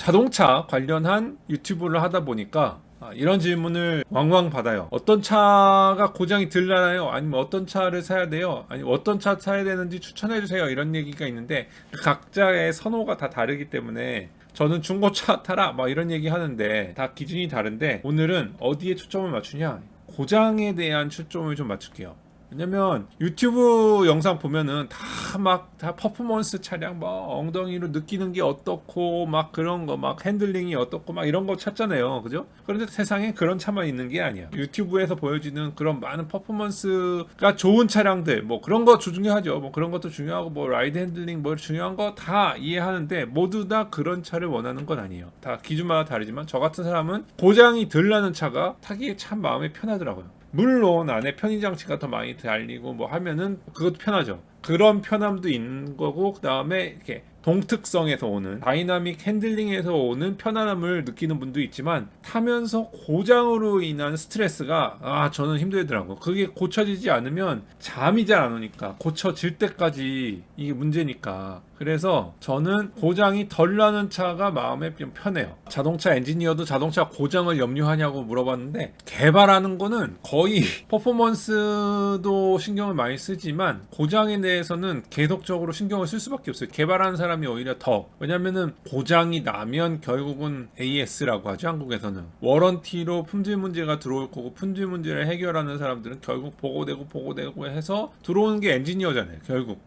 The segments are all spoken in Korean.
자동차 관련한 유튜브를 하다 보니까 이런 질문을 왕왕 받아요. 어떤 차가 고장이 덜 나나요? 아니면 어떤 차를 사야 돼요? 아니면 어떤 차 사야 되는지 추천해 주세요. 이런 얘기가 있는데 각자의 선호가 다 다르기 때문에 저는 중고차 타라 막 이런 얘기 하는데 다 기준이 다른데, 오늘은 어디에 초점을 맞추냐? 고장에 대한 초점을 좀 맞출게요. 왜냐면 유튜브 영상 보면은 다 퍼포먼스 차량 막 엉덩이로 느끼는 게 어떻고 막 그런 거 막 핸들링이 어떻고 막 이런 거 찾잖아요. 그죠? 그런데 세상에 그런 차만 있는 게 아니야. 유튜브에서 보여지는 그런 많은 퍼포먼스가 좋은 차량들 뭐 그런 거 중요하죠. 뭐 그런 것도 중요하고 뭐 라이드 핸들링 뭐 중요한 거 다 이해하는데, 모두 다 그런 차를 원하는 건 아니에요. 다 기준마다 다르지만 저 같은 사람은 고장이 덜 나는 차가 타기에 참 마음이 편하더라고요. 물론 안에 편의장치가 더 많이 달리고 뭐 하면은 그것도 편하죠. 그런 편함도 있는 거고, 그 다음에 이렇게 동특성에서 오는 다이나믹 핸들링에서 오는 편안함을 느끼는 분도 있지만, 타면서 고장으로 인한 스트레스가 저는 힘들더라고요. 그게 고쳐지지 않으면 잠이 잘 안 오니까, 고쳐질 때까지 이게 문제니까. 그래서 저는 고장이 덜 나는 차가 마음에 좀 편해요. 자동차 엔지니어도 자동차 고장을 염려하냐고 물어봤는데, 개발하는 거는 거의 퍼포먼스도 신경을 많이 쓰지만 고장에 대해서는 계속적으로 신경을 쓸 수밖에 없어요. 개발하는 사람이 오히려 더. 왜냐면은 고장이 나면 결국은 AS라고 하죠, 한국에서는. 워런티로 품질 문제가 들어올 거고, 품질 문제를 해결하는 사람들은 결국 보고되고 해서 들어오는 게 엔지니어잖아요.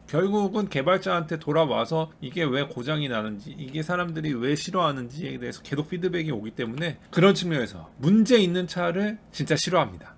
결국은 개발자한테 돌아와서 이게 왜 고장이 나는지, 이게 사람들이 왜 싫어하는지에 대해서 계속 피드백이 오기 때문에, 그런 측면에서 문제 있는 차를 진짜 싫어합니다.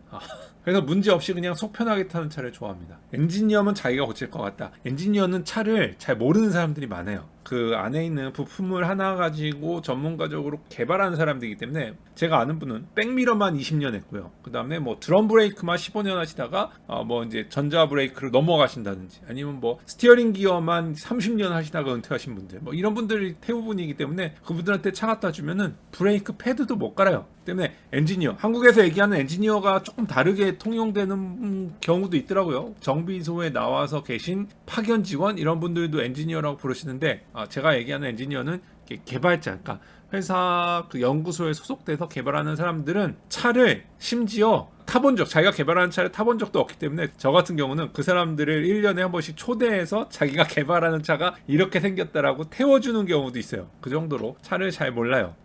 그래서 문제 없이 그냥 속 편하게 타는 차를 좋아합니다. 엔지니어면 자기가 고칠 것 같다. 엔지니어는 차를 잘 모르는 사람들이 많아요. 그 안에 있는 부품을 하나 가지고 전문가적으로 개발하는 사람들이기 때문에, 제가 아는 분은 백미러만 20년 했고요. 그 다음에 뭐 드럼 브레이크만 15년 하시다가 뭐 이제 전자 브레이크로 넘어가신다든지, 아니면 뭐 스티어링 기어만 30년 하시다가 은퇴하신 분들, 뭐 이런 분들이 대부분이기 때문에 그분들한테 차 갖다 주면은 브레이크 패드도 못 갈아요. 때문에 엔지니어, 한국에서 얘기하는 엔지니어가 조금 다르게 통용되는 경우도 있더라고요. 정비소에 나와서 계신 파견 직원 이런 분들도 엔지니어라고 부르시는데, 제가 얘기하는 엔지니어는 개발자, 그러니까 회사 그 연구소에 소속돼서 개발하는 사람들은 차를 심지어 자기가 개발하는 차를 타본 적도 없기 때문에, 저 같은 경우는 그 사람들을 1년에 한 번씩 초대해서 자기가 개발하는 차가 이렇게 생겼다라고 태워주는 경우도 있어요. 그 정도로 차를 잘 몰라요.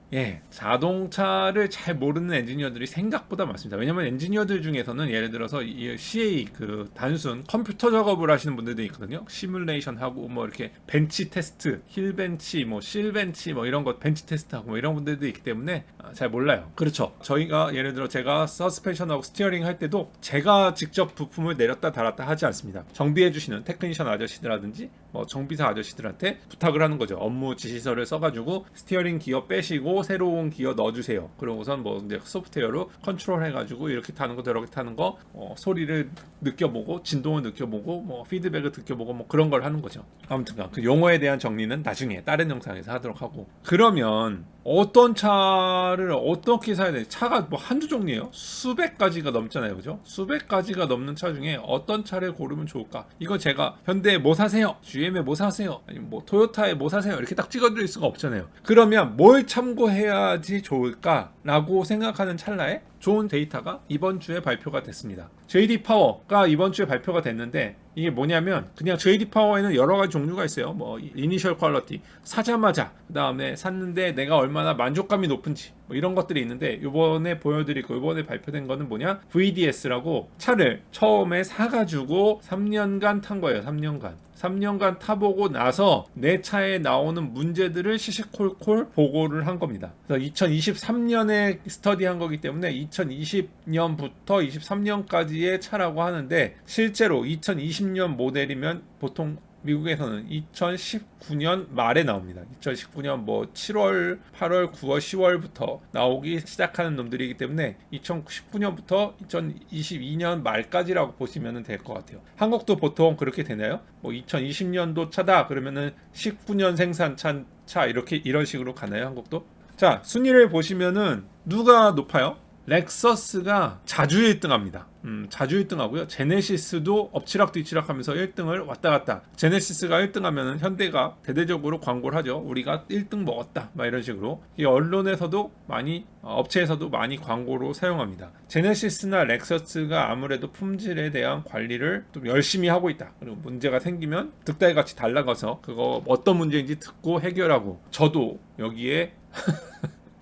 자동차를 잘 모르는 엔지니어들이 생각보다 많습니다. 왜냐면 엔지니어들 중에서는 예를 들어서 이 CA 그 단순 컴퓨터 작업을 하시는 분들도 있거든요. 시뮬레이션 하고 뭐 이렇게 벤치 테스트, 힐 벤치, 뭐 실 벤치 뭐 이런 거 벤치 테스트 하고 뭐 이런 분들도 있기 때문에 잘 몰라요. 그렇죠. 저희가 예를 들어 제가 서스펜션하고 스티어링 할 때도 제가 직접 부품을 내렸다 달았다 하지 않습니다. 정비해 주시는 테크니션 아저씨들라든지 뭐 정비사 아저씨들한테 부탁을 하는 거죠. 업무 지시서를 써가지고 스티어링 기어 빼시고 새로운 기어 넣어주세요. 그러고선 뭐 이제 소프트웨어로 컨트롤 해가지고 이렇게 타는 거 저렇게 타는 거 소리를 느껴보고 진동을 느껴보고 뭐 피드백을 느껴보고 뭐 그런 걸 하는 거죠. 아무튼 그 용어에 대한 정리는 나중에 다른 영상에서 하도록 하고. 그러면 어떤 차를 어떻게 사야 돼? 차가 뭐 한두 종류예요? 수백 가지가 넘잖아요. 그죠? 수백 가지가 넘는 차 중에 어떤 차를 고르면 좋을까? 이거 제가 현대에 뭐 사세요? GM에 뭐 사세요? 아니면 뭐 토요타에 뭐 사세요? 이렇게 딱 찍어드릴 수가 없잖아요. 그러면 뭘 참고해야지 좋을까라고 생각하는 찰나에 좋은 데이터가 이번 주에 발표가 됐습니다. JD 파워가 이번 주에 발표가 됐는데, 이게 뭐냐면 그냥 JD 파워에는 여러 가지 종류가 있어요. 뭐 이니셜 퀄리티, 사자마자 그 다음에 샀는데 내가 얼마나 만족감이 높은지 뭐 이런 것들이 있는데, 이번에 보여드리고 이번에 발표된 거는 뭐냐, VDS라고 차를 처음에 사가지고 3년간 탄 거예요. 3년간 타보고 나서 내 차에 나오는 문제들을 시시콜콜 보고를 한 겁니다. 그래서 2023년에 스터디한 거기 때문에 2020년부터 23년까지의 차라고 하는데, 실제로 2020년 모델이면 보통 미국에서는 2019년 말에 나옵니다. 2019년 뭐 7월, 8월, 9월, 10월부터 나오기 시작하는 놈들이기 때문에 2019년부터 2022년 말까지라고 보시면 될 것 같아요. 한국도 보통 그렇게 되나요? 뭐 2020년도 차다 그러면은 19년 생산 차 이런 식으로 가나요? 한국도? 자, 순위를 보시면은 누가 높아요? 렉서스가 자주 1등합니다. 자주 1등하고요. 제네시스도 엎치락뒤치락하면서 1등을 왔다 갔다. 제네시스가 1등하면 현대가 대대적으로 광고를 하죠. 우리가 1등 먹었다, 막 이런 식으로. 이 언론에서도 많이, 업체에서도 많이 광고로 사용합니다. 제네시스나 렉서스가 아무래도 품질에 대한 관리를 좀 열심히 하고 있다. 그리고 문제가 생기면 득달같이 달라가서 그거 어떤 문제인지 듣고 해결하고, 저도 여기에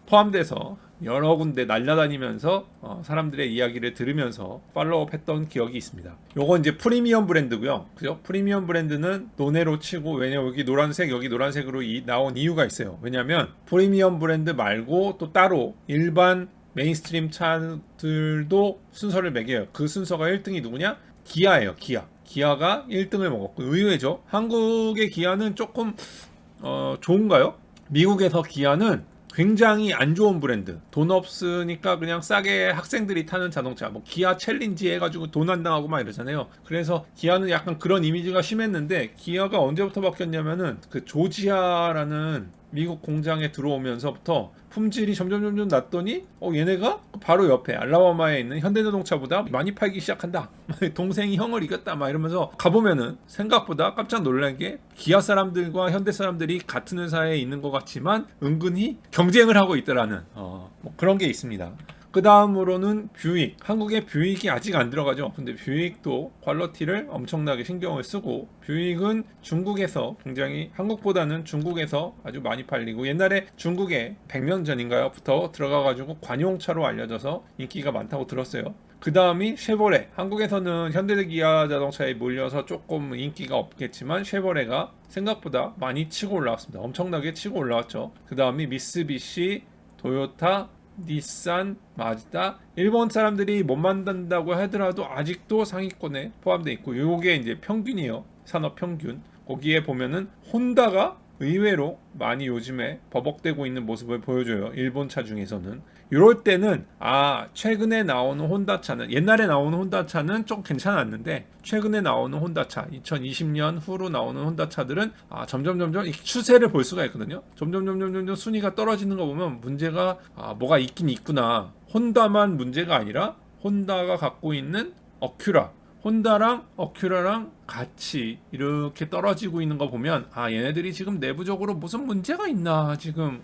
포함돼서 여러 군데 날아다니면서 사람들의 이야기를 들으면서 팔로우업 했던 기억이 있습니다. 요건 이제 프리미엄 브랜드고요. 그죠? 프리미엄 브랜드는 논외로 치고, 왜냐면 여기 노란색, 여기 노란색으로 나온 이유가 있어요. 왜냐면 프리미엄 브랜드 말고 또 따로 일반 메인스트림 차들도 순서를 매겨요. 그 순서가 1등이 누구냐? 기아예요. 기아가 1등을 먹었고, 의외죠. 한국의 기아는 조금 좋은가요? 미국에서 기아는 굉장히 안 좋은 브랜드. 돈 없으니까 그냥 싸게 학생들이 타는 자동차, 뭐 기아 챌린지 해가지고 돈 안 당하고 막 이러잖아요. 그래서 기아는 약간 그런 이미지가 심했는데, 기아가 언제부터 바뀌었냐면은 그 조지아라는 미국 공장에 들어오면서부터 품질이 점점 낮더니 얘네가 바로 옆에 알라바마에 있는 현대자동차보다 많이 팔기 시작한다. 동생이 형을 이겼다, 막 이러면서 가보면은 생각보다 깜짝 놀란 게, 기아 사람들과 현대 사람들이 같은 회사에 있는 것 같지만 은근히 경쟁을 하고 있더라는 뭐 그런 게 있습니다. 그 다음으로는 뷰익. 한국에 뷰익이 아직 안 들어가죠. 근데 뷰익도 퀄리티를 엄청나게 신경을 쓰고, 뷰익은 중국에서 굉장히, 한국보다는 중국에서 아주 많이 팔리고, 옛날에 중국에 100년 전인가요?부터 들어가가지고 관용차로 알려져서 인기가 많다고 들었어요. 그 다음이 쉐보레. 한국에서는 현대기아 자동차에 몰려서 조금 인기가 없겠지만 쉐보레가 생각보다 많이 치고 올라왔습니다. 엄청나게 치고 올라왔죠. 그 다음이 미쓰비시, 도요타, 닛산, 마즈다. 일본 사람들이 못 만든다고 하더라도 아직도 상위권에 포함되어 있고, 요게 이제 평균이에요. 산업 평균. 거기에 보면은 혼다가 의외로 많이 요즘에 버벅대고 있는 모습을 보여줘요. 일본 차 중에서는. 이럴 때는 최근에 나오는 혼다차는, 옛날에 나오는 혼다차는 좀 괜찮았는데 최근에 나오는 혼다차, 2020년 후로 나오는 혼다차들은 점점 이 추세를 볼 수가 있거든요. 점점 순위가 떨어지는 거 보면 문제가 뭐가 있긴 있구나. 혼다만 문제가 아니라 혼다가 갖고 있는 어큐라, 혼다랑 어큐라랑 같이 이렇게 떨어지고 있는 거 보면 얘네들이 지금 내부적으로 무슨 문제가 있나 지금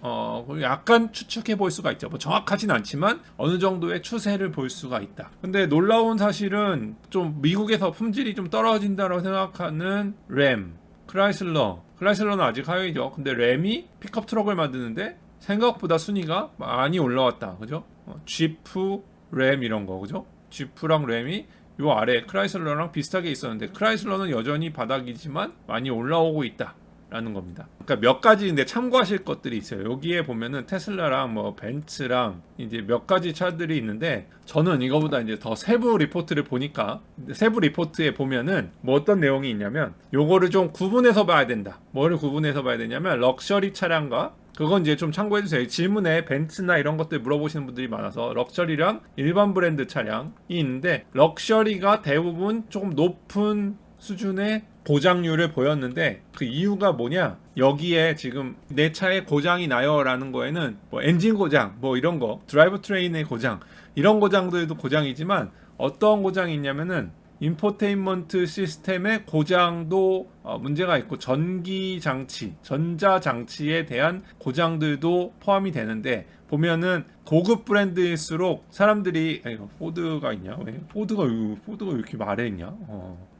약간 추측해 볼 수가 있죠. 뭐 정확하진 않지만 어느 정도의 추세를 볼 수가 있다. 근데 놀라운 사실은 좀 미국에서 품질이 좀 떨어진다고 생각하는 램, 크라이슬러는 아직 하위죠. 근데 램이 픽업 트럭을 만드는데 생각보다 순위가 많이 올라왔다. 그죠? 지프, 램 이런 거, 그죠? 지프랑 램이 요 아래 크라이슬러랑 비슷하게 있었는데, 크라이슬러는 여전히 바닥이지만 많이 올라오고 있다라는 겁니다. 그러니까 몇 가지 근데 참고하실 것들이 있어요. 여기에 보면은 테슬라랑 뭐 벤츠랑 이제 몇 가지 차들이 있는데, 저는 이거보다 이제 더 세부 리포트를 보니까, 세부 리포트에 보면은 뭐 어떤 내용이 있냐면, 요거를 좀 구분해서 봐야 된다. 뭐를 구분해서 봐야 되냐면, 럭셔리 차량과, 그건 이제 좀 참고해주세요. 질문에 벤츠나 이런 것들 물어보시는 분들이 많아서 럭셔리랑 일반 브랜드 차량이 있는데, 럭셔리가 대부분 조금 높은 수준의 고장률을 보였는데, 그 이유가 뭐냐? 여기에 지금 내 차에 고장이 나요 라는 거에는 뭐 엔진 고장, 뭐 이런 거, 드라이브 트레인의 고장, 이런 고장들도 고장이지만 어떤 고장이 있냐면은 인포테인먼트 시스템의 고장도 문제가 있고, 전기 장치, 전자 장치에 대한 고장들도 포함이 되는데, 보면은 고급 브랜드일수록 사람들이 포드가 있냐? 왜 포드가 왜 이렇게 아래에 있냐?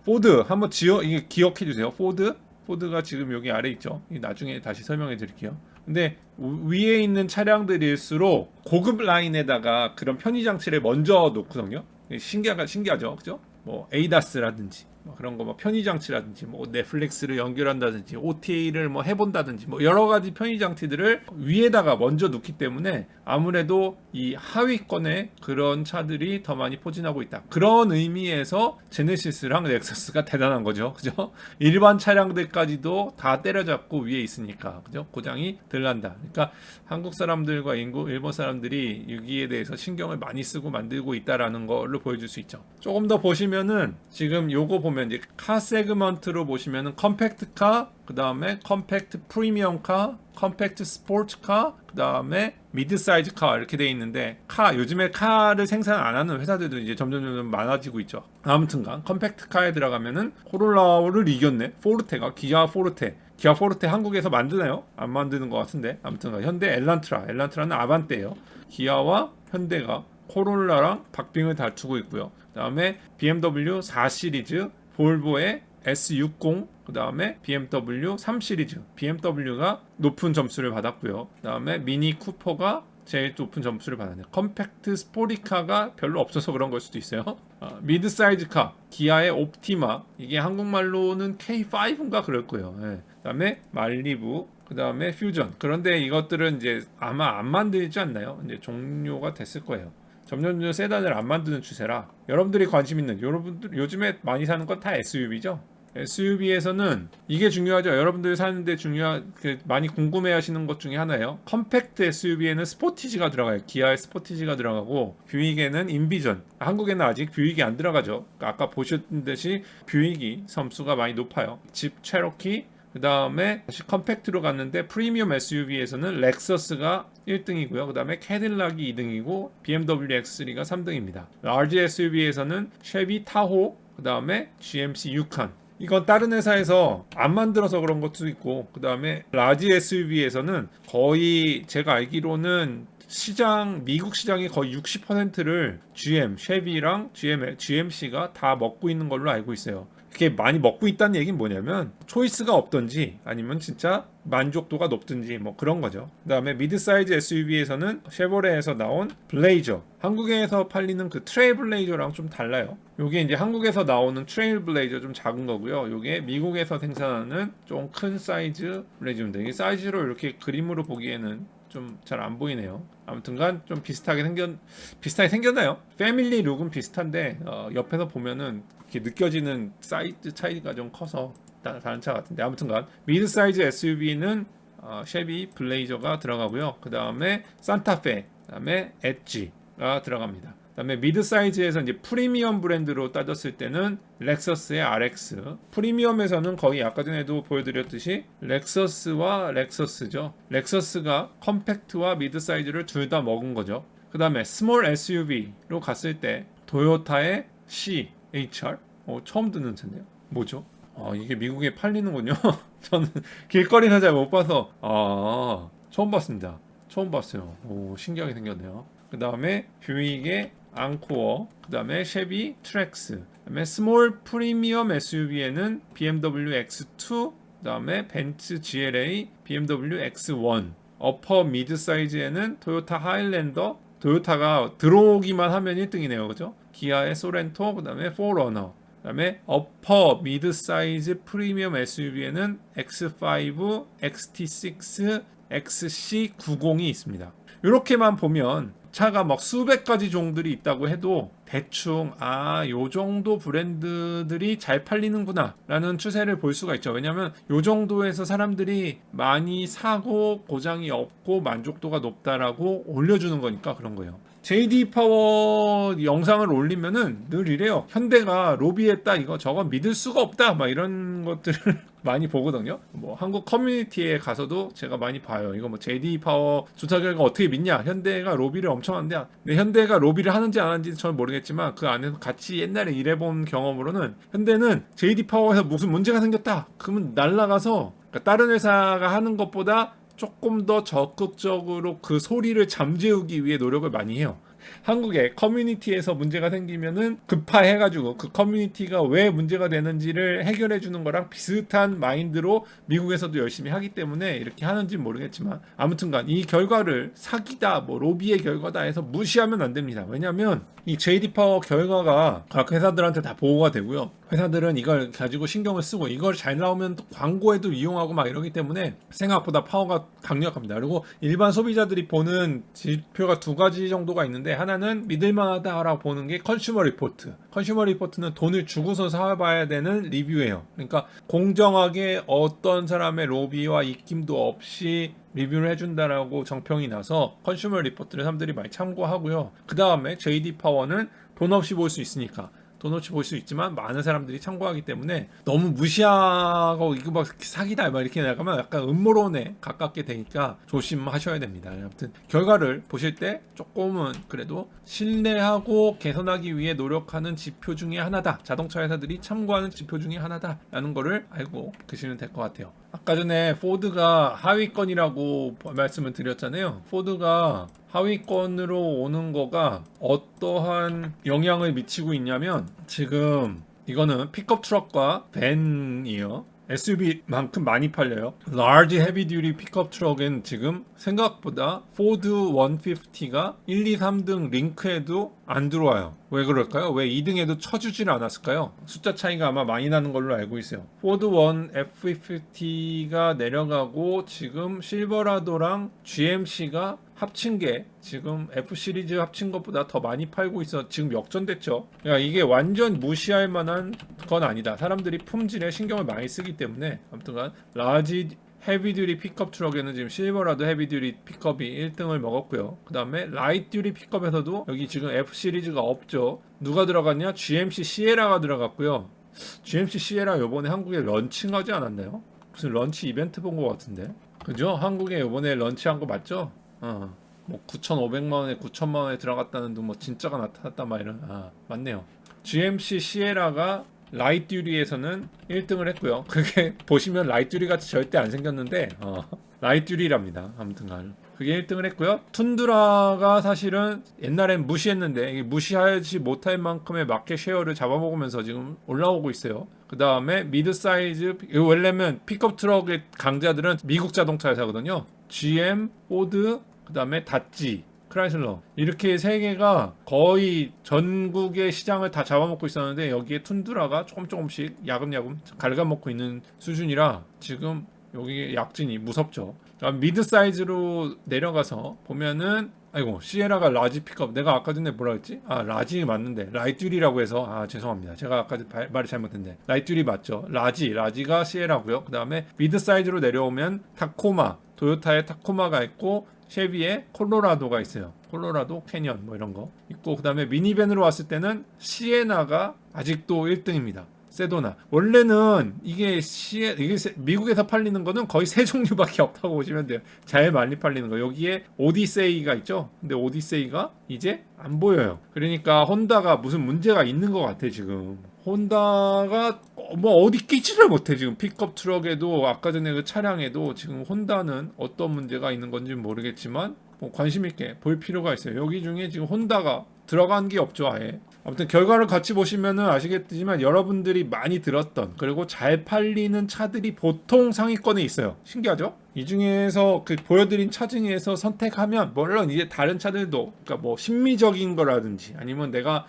포드 한번 이게 기억해 주세요. 포드가 지금 여기 아래 있죠. 나중에 다시 설명해 드릴게요. 근데 위에 있는 차량들일수록 고급 라인에다가 그런 편의 장치를 먼저 놓거든요. 신기하죠, 그죠? 뭐 에이다스라든지 뭐 그런 거, 뭐 편의 장치라든지, 뭐 넷플릭스를 연결한다든지, OTA를 뭐 해본다든지, 뭐 여러 가지 편의 장치들을 위에다가 먼저 놓기 때문에 아무래도 이 하위권에 그런 차들이 더 많이 포진하고 있다. 그런 의미에서 제네시스랑 렉서스가 대단한 거죠, 그죠? 일반 차량들까지도 다 때려잡고 위에 있으니까, 그죠? 고장이 덜 난다. 그러니까 한국 사람들과 일본 사람들이 여기에 대해서 신경을 많이 쓰고 만들고 있다라는 걸로 보여줄 수 있죠. 조금 더 보시면은 지금 요거 보면 보면 이제 카 세그먼트로 보시면은 컴팩트 카, 그 다음에 컴팩트 프리미엄 카, 컴팩트 스포츠 카, 그 다음에 미드 사이즈 카 이렇게 돼 있는데 요즘에 카를 생산 안 하는 회사들도 이제 점점 많아지고 있죠. 아무튼간 컴팩트 카에 들어가면은 코롤라를 이겼네. 포르테가 기아 포르테 한국에서 만드나요? 안 만드는 것 같은데 아무튼 현대 엘란트라는 아반떼예요. 기아와 현대가 코롤라랑 박빙을 다투고 있고요. 그 다음에 BMW 4 시리즈, 볼보의 S60, 그 다음에 BMW 3 시리즈, BMW가 높은 점수를 받았고요. 그 다음에 미니 쿠퍼가 제일 높은 점수를 받았네요. 컴팩트 스포리카가 별로 없어서 그런 걸 수도 있어요. 미드 사이즈 카, 기아의 옵티마, 이게 한국말로는 K5인가 그럴 거예요. 예. 그다음에 말리부, 그다음에 퓨전. 그런데 이것들은 이제 아마 안 만들지 않나요? 이제 종료가 됐을 거예요. 점점 세단을 안 만드는 추세라 여러분들이 관심 있는 여러분들 요즘에 많이 사는 건 다 SUV죠. SUV에서는 이게 중요하죠. 여러분들이 사는데 많이 궁금해하시는 것 중에 하나예요. 컴팩트 SUV에는 스포티지가 들어가요. 기아의 스포티지가 들어가고 뷰익에는 인비전. 한국에는 아직 뷰익이 안 들어가죠. 아까 보셨듯이 뷰익이 점수가 많이 높아요. 집 체로키, 그 다음에 다시 컴팩트로 갔는데 프리미엄 SUV에서는 렉서스가 1등이고요. 그 다음에 캐딜락이 2등이고 BMW X3가 3등입니다. 라지 SUV에서는 쉐비 타호, 그 다음에 GMC 유칸. 이건 다른 회사에서 안 만들어서 그런 것도 있고, 그 다음에 라지 SUV에서는 거의 제가 알기로는 미국 시장이 거의 60%를 쉐비랑 GMC가 다 먹고 있는 걸로 알고 있어요. 그게 많이 먹고 있다는 얘기는 뭐냐면 초이스가 없던지 아니면 진짜 만족도가 높든지 뭐 그런 거죠. 그 다음에 미드 사이즈 SUV에서는 쉐보레에서 나온 블레이저, 한국에서 팔리는 그 트레일 블레이저랑 좀 달라요. 요게 이제 한국에서 나오는 트레일 블레이저 좀 작은 거고요. 요게 미국에서 생산하는 좀 큰 사이즈 블레이저인데 이게 사이즈로 이렇게 그림으로 보기에는 좀 잘 안 보이네요. 아무튼간 좀 비슷하게 생겼나요? 패밀리 룩은 비슷한데 옆에서 보면은 이렇게 느껴지는 사이즈 차이가 좀 커서 다른 차 같은데 아무튼간 미드 사이즈 SUV는 쉐비 블레이저가 들어가고요. 그 다음에 산타페, 그 다음에 엣지가 들어갑니다. 그 다음에 미드 사이즈에서 이제 프리미엄 브랜드로 따졌을 때는 렉서스의 RX, 프리미엄에서는 거의 아까 전에도 보여드렸듯이 렉서스와 렉서스죠. 렉서스가 컴팩트와 미드 사이즈를 둘 다 먹은 거죠. 그 다음에 스몰 SUV로 갔을 때 토요타의 CHR, 처음 듣는 차인데요. 뭐죠? 이게 미국에 팔리는군요. 저는 길거리에서 잘 못 봐서 처음 봤습니다. 처음 봤어요. 신기하게 생겼네요. 그 다음에 뷰익의 앙코어, 그 다음에 쉐비 트랙스, 그 다음에 스몰 프리미엄 SUV에는 BMW X2, 그 다음에 벤츠 GLA, BMW X1, 어퍼 미드 사이즈에는 토요타 하일랜더, 토요타가 들어오기만 하면 1등이네요. 그죠? 기아의 소렌토, 그 다음에 포러너, 그 다음에 어퍼 미드 사이즈 프리미엄 SUV에는 X5, XT6, XC90이 있습니다. 이렇게만 보면 차가 막 수백 가지 종들이 있다고 해도 대충 요 정도 브랜드들이 잘 팔리는구나 라는 추세를 볼 수가 있죠. 왜냐하면 요 정도에서 사람들이 많이 사고 고장이 없고 만족도가 높다라고 올려주는 거니까 그런 거예요. JD 파워 영상을 올리면은 늘 이래요. 현대가 로비했다, 이거 저건 믿을 수가 없다, 막 이런 것들을 많이 보거든요. 뭐 한국 커뮤니티에 가서도 제가 많이 봐요. 이거 뭐 JD 파워 조사 결과 어떻게 믿냐? 현대가 로비를 엄청 한다. 근데 현대가 로비를 하는지 안 하는지 저는 모르겠지만 그 안에서 같이 옛날에 일해본 경험으로는 현대는 JD 파워에서 무슨 문제가 생겼다, 그러면 날라가서 그러니까 다른 회사가 하는 것보다 조금 더 적극적으로 그 소리를 잠재우기 위해 노력을 많이 해요. 한국의 커뮤니티에서 문제가 생기면은 급파해가지고 그 커뮤니티가 왜 문제가 되는지를 해결해 주는 거랑 비슷한 마인드로 미국에서도 열심히 하기 때문에 이렇게 하는지 모르겠지만 아무튼간 이 결과를 사기다, 뭐 로비의 결과다 해서 무시하면 안 됩니다. 왜냐하면 이 JD 파워 결과가 각 회사들한테 다 보고가 되고요. 회사들은 이걸 가지고 신경을 쓰고 이걸 잘 나오면 또 광고에도 이용하고 막 이러기 때문에 생각보다 파워가 강력합니다. 그리고 일반 소비자들이 보는 지표가 두 가지 정도가 있는데 하나는 믿을만하다라고 보는 게 컨슈머 리포트. 컨슈머 리포트는 돈을 주고서 사봐야 되는 리뷰예요. 그러니까 공정하게 어떤 사람의 로비와 입김도 없이 리뷰를 해준다라고 정평이 나서 컨슈머 리포트를 사람들이 많이 참고하고요. 그 다음에 JD 파워는 돈 없이 볼 수 있으니까 도너츠 볼 수 있지만 많은 사람들이 참고하기 때문에 너무 무시하고 이거 막 사기다 막 이렇게 나가면 약간 음모론에 가깝게 되니까 조심하셔야 됩니다. 아무튼 결과를 보실 때 조금은 그래도 신뢰하고 개선하기 위해 노력하는 지표 중에 하나다. 자동차 회사들이 참고하는 지표 중에 하나다라는 거를 알고 계시면 될 것 같아요. 아까 전에 포드가 하위권이라고 말씀을 드렸잖아요. 포드가 하위권으로 오는 거가 어떠한 영향을 미치고 있냐면 지금 이거는 픽업 트럭과 밴이요. SUV만큼 많이 팔려요. Large Heavy Duty 픽업 트럭은 지금 생각보다 포드 150가 1, 2, 3등 링크에도 안 들어와요. 왜 그럴까요? 왜 2등에도 쳐주질 않았을까요? 숫자 차이가 아마 많이 나는 걸로 알고 있어요. 포드 1 F50가 내려가고 지금 실버라도랑 GMC가 합친 게 지금 F 시리즈 합친 것보다 더 많이 팔고 있어 지금 역전됐죠. 그러니까 이게 완전 무시할 만한 건 아니다. 사람들이 품질에 신경을 많이 쓰기 때문에 아무튼간 라지 헤비듀리 픽업 트럭에는 지금 실버라도 헤비듀리 픽업이 1등을 먹었고요. 그 다음에 라이트듀리 픽업에서도 여기 지금 F 시리즈가 없죠. 누가 들어갔냐? GMC 시에라가 들어갔고요. GMC 시에라 요번에 한국에 런칭하지 않았나요? 무슨 런치 이벤트 본 것 같은데 그죠? 한국에 요번에 런치한 거 맞죠? 뭐 9,500만 원에 9천만 원에 들어갔다는 둥 뭐 진짜가 나타났단 말이야. 맞네요. GMC 시에라가 라이트 듀리에서는 1등을 했고요. 그게 보시면 라이트 듀리 같이 절대 안 생겼는데 라이트 듀리랍니다. 아무튼간 그게 1등을 했고요. 툰드라가 사실은 옛날엔 무시했는데 무시하지 못할 만큼의 마켓 쉐어를 잡아먹으면서 지금 올라오고 있어요. 그 다음에 미드 사이즈 원래는 픽업 트럭의 강자들은 미국 자동차 회사거든요. GM, 포드, 그 다음에 다찌, 크라이슬러 이렇게 세 개가 거의 전국의 시장을 다 잡아먹고 있었는데 여기에 툰드라가 조금씩 야금야금 갉아먹고 있는 수준이라 지금 여기 약진이 무섭죠. 미드 사이즈로 내려가서 보면은 아이고 시에라가 라지 픽업 내가 아까 전에 뭐라 했지? 라지 맞는데 라이트듀리라고 해서 죄송합니다. 제가 아까 말을 잘못했네. 라이트듀리 맞죠? 라지가 시에라고요. 그 다음에 미드 사이즈로 내려오면 타코마 도요타의 타코마가 있고 쉐비의 콜로라도가 있어요. 콜로라도 캐년 뭐 이런 거 있고 그 다음에 미니밴으로 왔을 때는 시에나가 아직도 1등입니다. 세도나 원래는 이게 미국에서 팔리는 거는 거의 세 종류밖에 없다고 보시면 돼요. 제일 많이 팔리는 거 여기에 오디세이가 있죠. 근데 오디세이가 이제 안 보여요. 그러니까 혼다가 무슨 문제가 있는 것 같아 지금. 혼다가 뭐 어디 끼지를 못해 지금 픽업 트럭에도 아까 전에 그 차량에도 지금 혼다는 어떤 문제가 있는 건지 모르겠지만 뭐 관심 있게 볼 필요가 있어요. 여기 중에 지금 혼다가 들어간 게 없죠 아예. 아무튼 결과를 같이 보시면은 아시겠지만 여러분들이 많이 들었던 그리고 잘 팔리는 차들이 보통 상위권에 있어요. 신기하죠? 이 중에서 그 보여드린 차 중에서 선택하면 물론 이제 다른 차들도 그러니까 뭐 심미적인 거라든지 아니면 내가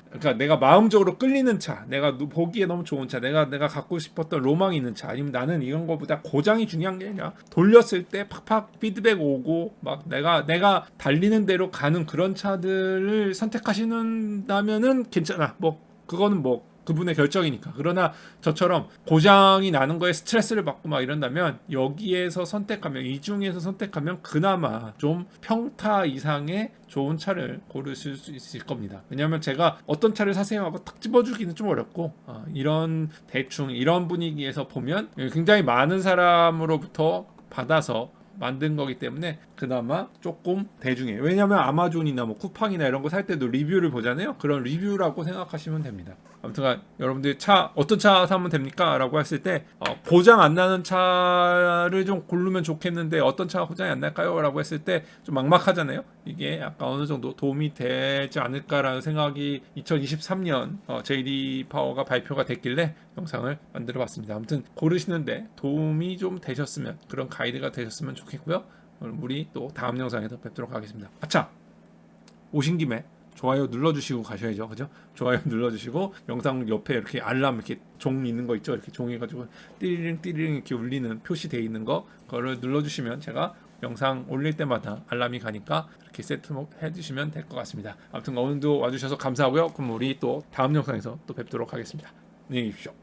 마음적으로 끌리는 차, 내가 보기에 너무 좋은 차, 내가 갖고 싶었던 로망이 있는 차, 아니면 나는 이런 거보다 고장이 중요한 게 아니라 돌렸을 때 팍팍 피드백 오고 막 내가 달리는 대로 가는 그런 차들을 선택하시는다면은 괜찮아. 뭐 그거는 뭐 그분의 결정이니까. 그러나 저처럼 고장이 나는 거에 스트레스를 받고 막 이런다면 여기에서 선택하면 이 중에서 선택하면 그나마 좀 평타 이상의 좋은 차를 고르실 수 있을 겁니다. 왜냐하면 제가 어떤 차를 사세요 하고 탁 집어주기는 좀 어렵고 이런 대충 이런 분위기에서 보면 굉장히 많은 사람으로부터 받아서 만든 거기 때문에 그나마 조금 대중해. 왜냐면 아마존이나 뭐 쿠팡이나 이런 거 살 때도 리뷰를 보잖아요. 그런 리뷰라고 생각하시면 됩니다. 아무튼 여러분들 차 어떤 차 사면 됩니까? 라고 했을 때 고장 안 나는 차를 좀 고르면 좋겠는데 어떤 차가 고장이 안 날까요? 라고 했을 때 좀 막막하잖아요. 이게 약간 어느 정도 도움이 되지 않을까라는 생각이 2023년 JD 파워가 발표가 됐길래 영상을 만들어 봤습니다. 아무튼 고르시는데 도움이 좀 되셨으면 그런 가이드가 되셨으면 좋겠고요. 우리 또 다음 영상에서 뵙도록 하겠습니다. 아차! 오신 김에 좋아요 눌러주시고 가셔야죠. 그죠? 좋아요 눌러주시고 영상 옆에 이렇게 알람 이렇게 종 있는 거 있죠? 이렇게 종해가지고 띠리링 이렇게 울리는 표시되어 있는 거 그거를 눌러주시면 제가 영상 올릴 때마다 알람이 가니까 이렇게 세트해 주시면 될 것 같습니다. 아무튼 오늘도 와주셔서 감사하고요. 그럼 우리 또 다음 영상에서 또 뵙도록 하겠습니다. 안녕히 계십시오.